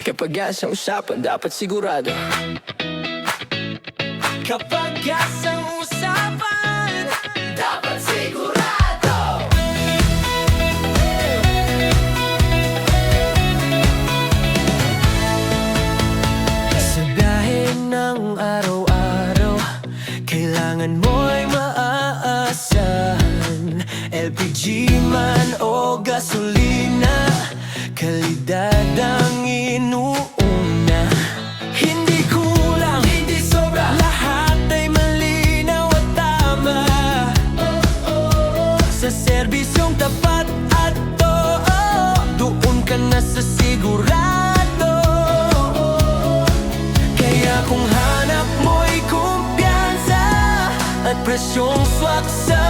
Kapag sa usapan, dapat sigurado. Kapag sa usapan, dapat sigurado. Sa biyahe ng araw-araw, kailangan mo'y maaasahan. LPG man o gasolina, kalidad ang inuuna. Hindi kulang, hindi sobra, lahat ay malinaw at tama. Sa serbisyong tapat at doon ka na sa sigurado. Kaya kung hanap mo'y kumpiyansa at presyong swak sa